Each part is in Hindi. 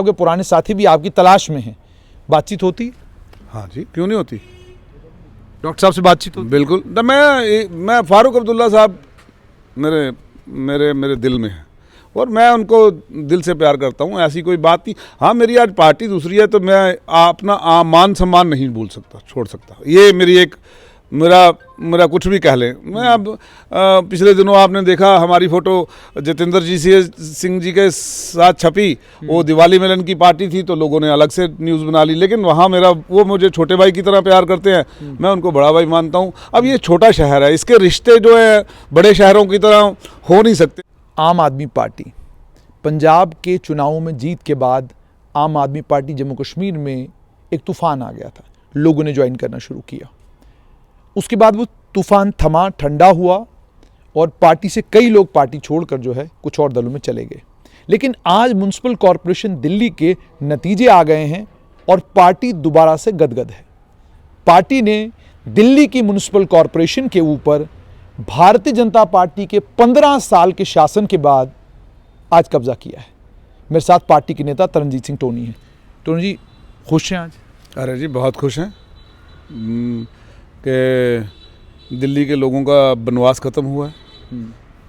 आपके पुराने साथी भी आपकी तलाश में हैं, बातचीत होती? हाँ जी, क्यों नहीं होती, डॉक्टर साहब से बातचीत होती? बिल्कुल। मैं फारूक अब्दुल्ला साहब मेरे मेरे मेरे दिल में है और मैं उनको दिल से प्यार करता हूँ, ऐसी कोई बात नहीं। हाँ, मेरी आज पार्टी दूसरी है तो मैं अपना मान सम्मान नहीं भूल सकता, छोड़ सकता। ये मेरी एक मेरा कुछ भी कह लें। मैं अब पिछले दिनों आपने देखा हमारी फ़ोटो जितेंद्र जी सिंह जी के साथ छपी, वो दिवाली मिलन की पार्टी थी तो लोगों ने अलग से न्यूज़ बना ली, लेकिन वहाँ वो मुझे छोटे भाई की तरह प्यार करते हैं, मैं उनको बड़ा भाई मानता हूँ। अब ये छोटा शहर है, इसके रिश्ते जो है बड़े शहरों की तरह हो नहीं सकते। आम आदमी पार्टी पंजाब के चुनावों में जीत के बाद आम आदमी पार्टी जम्मू कश्मीर में एक तूफ़ान आ गया था, लोगों ने ज्वाइन करना शुरू किया। उसके बाद वो तूफ़ान थमा, ठंडा हुआ और पार्टी से कई लोग पार्टी छोड़कर जो है कुछ और दलों में चले गए। लेकिन आज म्युनिसिपल कॉरपोरेशन दिल्ली के नतीजे आ गए हैं और पार्टी दोबारा से गदगद है। पार्टी ने दिल्ली की म्युनिसिपल कॉरपोरेशन के ऊपर भारतीय जनता पार्टी के 15 साल के शासन के बाद आज कब्जा किया है। मेरे साथ पार्टी के नेता तरनजीत सिंह टोनी हैं। टोनी जी, खुश हैं आज? अरे जी, बहुत खुश हैं कि दिल्ली के लोगों का बनवास ख़त्म हुआ है।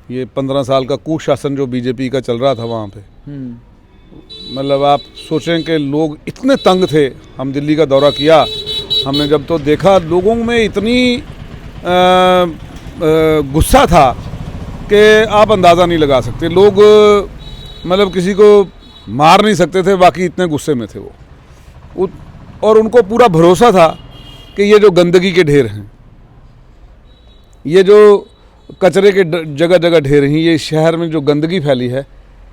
ये 15 साल का कुशासन जो बीजेपी का चल रहा था वहाँ पे, मतलब आप सोचें कि लोग इतने तंग थे। हम दिल्ली का दौरा किया, हमने जब तो देखा लोगों में इतनी गुस्सा था कि आप अंदाज़ा नहीं लगा सकते। लोग मतलब किसी को मार नहीं सकते थे, बाकी इतने गुस्से में थे वो। और उनको पूरा भरोसा था कि ये जो गंदगी के ढेर हैं, ये जो कचरे के जगह जगह ढेर हैं, ये शहर में जो गंदगी फैली है,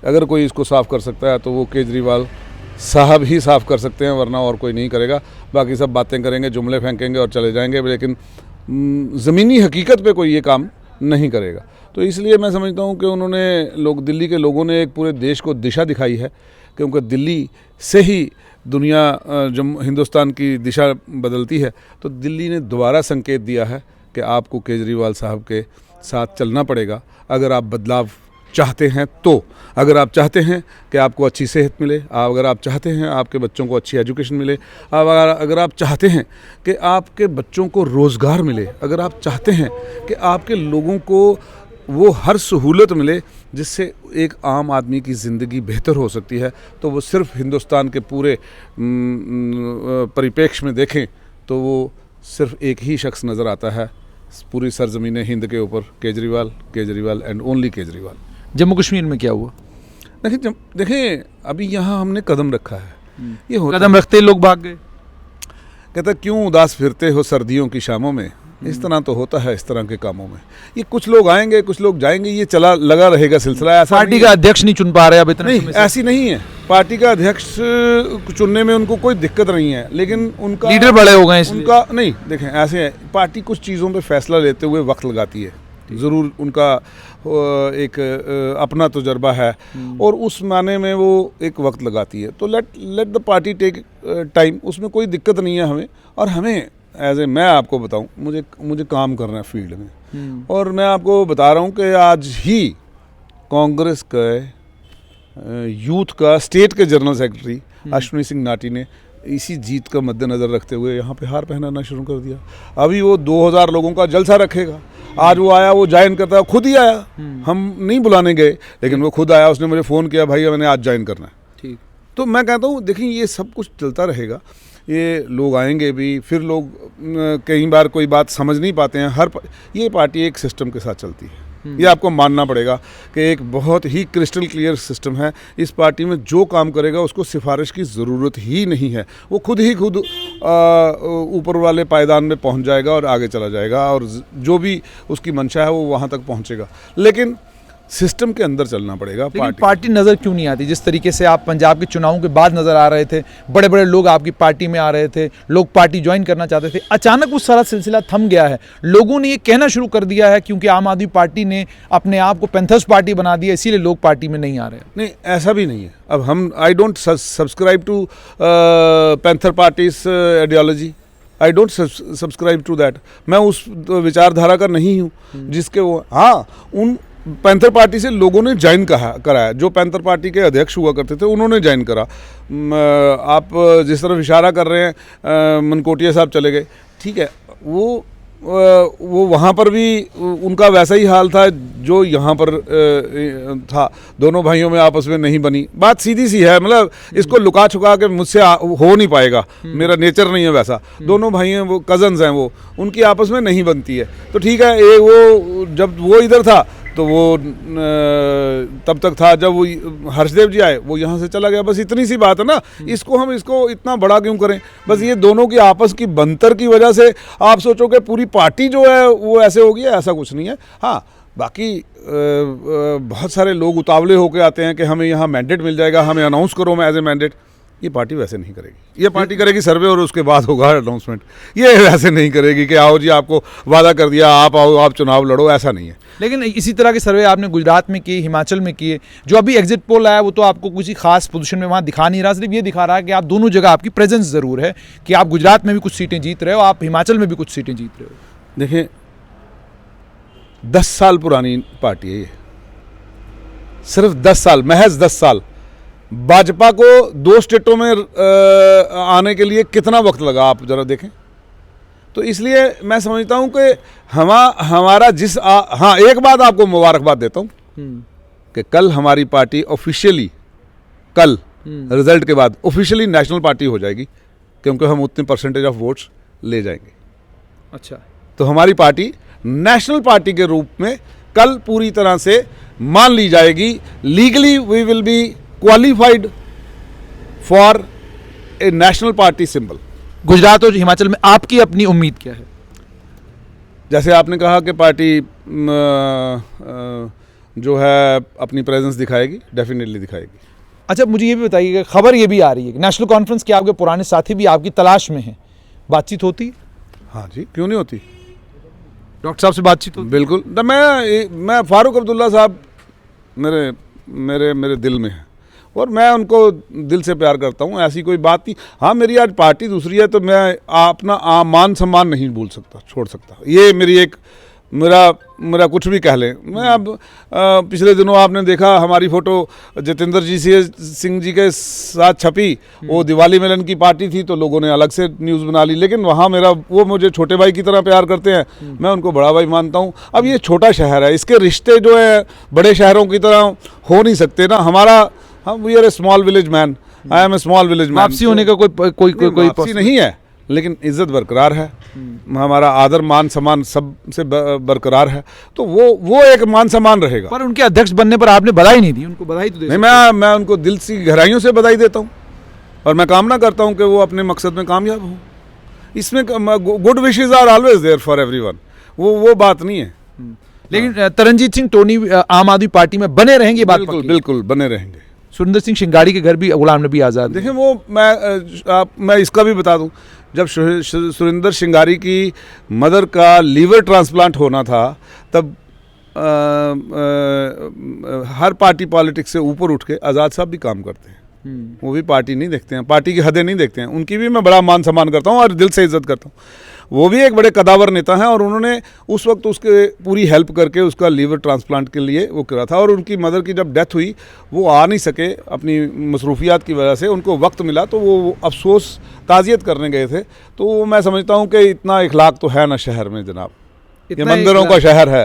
अगर कोई इसको साफ़ कर सकता है तो वो केजरीवाल साहब ही साफ़ कर सकते हैं, वरना और कोई नहीं करेगा। बाकी सब बातें करेंगे, जुमले फेंकेंगे और चले जाएंगे, लेकिन ज़मीनी हकीकत पे कोई ये काम नहीं करेगा। तो इसलिए मैं समझता हूँ कि दिल्ली के लोगों ने एक पूरे देश को दिशा दिखाई है, क्योंकि दिल्ली से ही दुनिया हिंदुस्तान की दिशा बदलती है। तो दिल्ली ने दोबारा संकेत दिया है कि आपको केजरीवाल साहब के साथ चलना पड़ेगा अगर आप बदलाव चाहते हैं। तो अगर आप चाहते हैं कि आपको अच्छी सेहत मिले, अगर आप चाहते हैं आपके बच्चों को अच्छी एजुकेशन मिले, अगर आप चाहते हैं कि आपके बच्चों को रोज़गार मिले, अगर आप चाहते हैं कि आपके लोगों को वो हर सहूलत मिले जिससे एक आम आदमी की ज़िंदगी बेहतर हो सकती है, तो वो सिर्फ हिंदुस्तान के पूरे परिप्रेक्ष्य में देखें तो वो सिर्फ एक ही शख्स नज़र आता है पूरी सरजमीन हिंद के ऊपर, केजरीवाल एंड ओनली केजरीवाल। जम्मू कश्मीर में क्या हुआ? देखें अभी यहाँ हमने कदम रखा है, ये कदम रखते लोग भाग गए। कहता क्यों उदास फिरते हो सर्दियों की शामों में, इस तरह तो होता है इस तरह के कामों में। ये कुछ लोग आएंगे कुछ लोग जाएंगे, ये लगा रहेगा सिलसिला। ऐसा पार्टी का अध्यक्ष नहीं चुन पा रहे अब इतने नहीं, ऐसी नहीं है। पार्टी का अध्यक्ष चुनने में उनको कोई दिक्कत नहीं है, लेकिन उनका लीडर बड़े हो गए, उनका नहीं। देखें ऐसे है, पार्टी कुछ चीज़ों पे फैसला लेते हुए वक्त लगाती है, ज़रूर उनका एक अपना तजुर्बा है और उस माने में वो एक वक्त लगाती है। तो let the party take time, उसमें कोई दिक्कत नहीं है हमें। और हमें मैं आपको बताऊं, मुझे काम करना है फील्ड में, और मैं आपको बता रहा हूं कि आज ही कांग्रेस के यूथ का स्टेट के जनरल सेक्रेटरी अश्विनी सिंह नाटी ने इसी जीत का मद्देनज़र रखते हुए यहाँ पे हार पहनाना शुरू कर दिया। अभी वो 2000 लोगों का जलसा रखेगा। आज वो आया, वो ज्वाइन करता, खुद ही आया, हम नहीं बुलाने गए, लेकिन वो खुद आया, उसने मुझे फ़ोन किया, भाई मैंने आज ज्वाइन करना है। ठीक। तो मैं कहता हूँ देखिए ये सब कुछ चलता रहेगा, ये लोग आएंगे भी, फिर लोग कई बार कोई बात समझ नहीं पाते हैं। ये पार्टी एक सिस्टम के साथ चलती है, ये आपको मानना पड़ेगा कि एक बहुत ही क्रिस्टल क्लियर सिस्टम है। इस पार्टी में जो काम करेगा उसको सिफारिश की ज़रूरत ही नहीं है, वो खुद ऊपर वाले पायदान में पहुंच जाएगा और आगे चला जाएगा, और जो भी उसकी मंशा है वो वहां तक पहुंचेगा। लेकिन सिस्टम के अंदर चलना पड़ेगा। पार्टी नज़र क्यों नहीं आती? जिस तरीके से आप पंजाब के चुनावों के बाद नज़र आ रहे थे, बड़े बड़े लोग आपकी पार्टी में आ रहे थे, लोग पार्टी ज्वाइन करना चाहते थे, अचानक वो सारा सिलसिला थम गया है। लोगों ने ये कहना शुरू कर दिया है क्योंकि आम आदमी पार्टी ने अपने आप को पैंथर्स पार्टी बना दिया, इसीलिए लोग पार्टी में नहीं आ रहे। नहीं, ऐसा भी नहीं है। अब I don't subscribe to Panther party's ideology, I don't subscribe to that. मैं उस विचारधारा का नहीं हूँ जिसके वो, हाँ, उन पैंथर पार्टी से लोगों ने ज्वाइन कराया। जो पैंथर पार्टी के अध्यक्ष हुआ करते थे उन्होंने ज्वाइन करा। आप जिस तरफ इशारा कर रहे हैं, मनकोटिया साहब चले गए, ठीक है, वो वहाँ पर भी उनका वैसा ही हाल था जो यहाँ पर था। दोनों भाइयों में आपस में नहीं बनी। बात सीधी सी है, मतलब इसको लुका छुपा के मुझसे हो नहीं पाएगा, मेरा नेचर नहीं है वैसा। दोनों भाई हैं, वो कज़न्स हैं, वो उनकी आपस में नहीं बनती है। तो ठीक है, वो जब वो इधर था तो वो तब तक था, जब वो हर्षदेव जी आए वो यहाँ से चला गया। बस इतनी सी बात है ना, इसको इतना बड़ा क्यों करें। बस ये दोनों की आपस की बनतर की वजह से आप सोचो कि पूरी पार्टी जो है वो ऐसे होगी, ऐसा कुछ नहीं है। हाँ, बाकी बहुत सारे लोग उतावले होकर आते हैं कि हमें यहाँ मैंडेट मिल जाएगा, हमें अनाउंस करो मैं एज ए मैंडेट। ये पार्टी वैसे नहीं करेगी। ये पार्टी करेगी सर्वे और उसके बाद होगा अनाउंसमेंट। ये वैसे नहीं करेगी कि आओ जी आपको वादा कर दिया, आप आओ, आप चुनाव लड़ो, ऐसा नहीं है। लेकिन इसी तरह के सर्वे आपने गुजरात में किए, हिमाचल में किए। जो अभी एग्जिट पोल आया वो तो आपको किसी खास पोजीशन में वहाँ दिखा नहीं रहा, सिर्फ ये दिखा रहा है कि आप दोनों जगह आपकी प्रेजेंस ज़रूर है, कि आप गुजरात में भी कुछ सीटें जीत रहे हो, आप हिमाचल में भी कुछ सीटें जीत रहे हो। देखिए, 10 साल पुरानी पार्टी है ये, सिर्फ 10 साल, महज 10 साल। भाजपा को 2 स्टेटों में आने के लिए कितना वक्त लगा, आप जरा देखें। तो इसलिए मैं समझता हूं कि हमारा हाँ, एक बात आपको मुबारकबाद देता हूं कि कल हमारी पार्टी ऑफिशियली, कल रिजल्ट के बाद ऑफिशियली नेशनल पार्टी हो जाएगी, क्योंकि हम उतने परसेंटेज ऑफ वोट्स ले जाएंगे। अच्छा, तो हमारी पार्टी नेशनल पार्टी के रूप में कल पूरी तरह से मान ली जाएगी। Legally we will be qualified for a national party symbol. Gujarat और हिमाचल में आपकी अपनी उम्मीद क्या है? जैसे आपने कहा कि पार्टी जो है अपनी प्रेजेंस दिखाएगी, डेफिनेटली दिखाएगी। अच्छा, मुझे ये भी बताइए, खबर ये भी आ रही है कि नेशनल कॉन्फ्रेंस के आपके पुराने साथी भी आपकी तलाश में हैं, बातचीत होती? हाँ जी, क्यों नहीं होती। डॉक्टर साहब से बातचीत होती? बिल्कुल। तो मैं फारूक अब्दुल्ला साहब मेरे दिल में है और मैं उनको दिल से प्यार करता हूँ, ऐसी कोई बात नहीं। हाँ, मेरी आज पार्टी दूसरी है तो मैं अपना मान सम्मान नहीं भूल सकता, छोड़ सकता। ये मेरी एक मेरा कुछ भी कह लें। मैं अब पिछले दिनों आपने देखा हमारी फ़ोटो जितेंद्र जी सिंह जी के साथ छपी, वो दिवाली मिलन की पार्टी थी तो लोगों ने अलग से न्यूज़ बना ली, लेकिन वहाँ वो मुझे छोटे भाई की तरह प्यार करते हैं, मैं उनको बड़ा भाई मानता हूँ। अब ये छोटा शहर है, इसके रिश्ते जो है बड़े शहरों की तरह हो नहीं सकते ना। हम we are a small village man, I am a small village man. वापसी होने का कोई नहीं है, लेकिन इज्जत बरकरार है, हमारा आदर मान सम्मान सबसे बरकरार है, तो वो एक मान सम्मान रहेगा। पर उनके अध्यक्ष बनने पर आपने बधाई नहीं दी, उनको बधाई तो दे। नहीं, मैं उनको दिल से गहराइयों से बधाई देता हूँ और मैं कामना करता हूँ कि वो अपने मकसद में कामयाब हों। इसमें good wishes are always there for everyone, वो बात नहीं है। लेकिन तरनजीत सिंह टोनी आम आदमी पार्टी में बने रहेंगे, बात बिल्कुल बने रहेंगे। सुरेंद्र सिंह शिंगाड़ी के घर भी गुलाम नबी आज़ाद। देखिए, वो मैं इसका भी बता दूं, जब सुरेंद्र शिंगारी की मदर का लीवर ट्रांसप्लांट होना था तब हर पार्टी पॉलिटिक्स से ऊपर उठ के आज़ाद साहब भी काम करते हैं। वो भी पार्टी नहीं देखते हैं, पार्टी की हदें नहीं देखते हैं, उनकी भी मैं बड़ा मान सम्मान करता हूँ और दिल से इज्जत करता हूँ। वो भी एक बड़े कदावर नेता हैं और उन्होंने उस वक्त उसके पूरी हेल्प करके उसका लीवर ट्रांसप्लांट के लिए वो करा था। और उनकी मदर की जब डेथ हुई, वो आ नहीं सके अपनी मसरूफियात की वजह से, उनको वक्त मिला तो वो अफसोस ताज़ियत करने गए थे। तो मैं समझता हूँ कि इतना इखलाक तो है ना शहर में जनाब, ये मंदिरों का शहर है,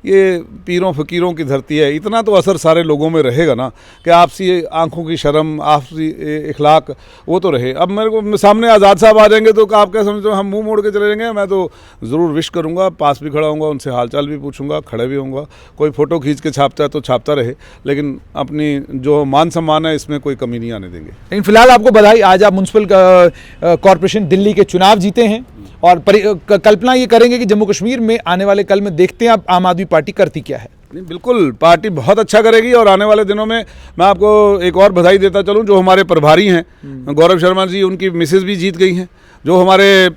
ये पीरों फकीरों की धरती है। इतना तो असर सारे लोगों में रहेगा ना कि आपसी आंखों की शर्म, आपसी इखलाक वो तो रहे। अब मेरे को सामने आज़ाद साहब आ जाएंगे तो आप क्या समझते हो, हम मुंह मोड़ के चले जाएंगे? मैं तो ज़रूर विश करूंगा, पास भी खड़ा होऊंगा, उनसे हालचाल भी पूछूंगा, खड़े भी होऊंगा। कोई फ़ोटो खींच के छापता है तो छापता रहे, लेकिन अपनी जो मान सम्मान है इसमें कोई कमी नहीं आने देंगे। लेकिन फिलहाल आपको बधाई, आज आप म्यूनसिपल कॉरपोरेशन दिल्ली के चुनाव जीते हैं और कल्पना ये करेंगे कि जम्मू कश्मीर में आने वाले कल में देखते हैं अब आम आदमी पार्टी करती क्या है। नहीं, बिल्कुल पार्टी बहुत अच्छा करेगी और आने वाले दिनों में मैं आपको एक और बधाई देता चलूं, जो हमारे प्रभारी हैं गौरव शर्मा जी, उनकी मिसेज भी जीत गई हैं। जो हमारे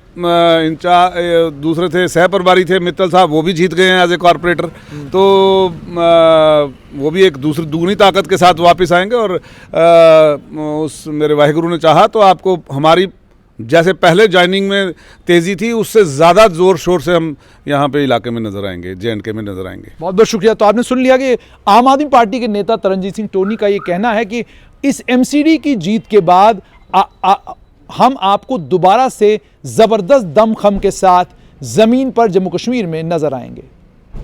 दूसरे थे सह प्रभारी थे मित्तल साहब, वो भी जीत गए हैं एज ए कॉरपोरेटर। तो वो भी एक दूसरी ताकत के साथ वापस आएंगे और उस मेरे वाहिगुरु ने चाहा तो आपको हमारी जैसे पहले ज्वाइनिंग में तेज़ी थी उससे ज़्यादा ज़ोर शोर से हम यहाँ पे इलाके में नज़र आएंगे, J&K में नज़र आएंगे। बहुत बहुत शुक्रिया। तो आपने सुन लिया कि आम आदमी पार्टी के नेता तरनजीत सिंह टोनी का ये कहना है कि इस MCD की जीत के बाद हम आपको दोबारा से ज़बरदस्त दमखम के साथ ज़मीन पर जम्मू कश्मीर में नज़र आएंगे।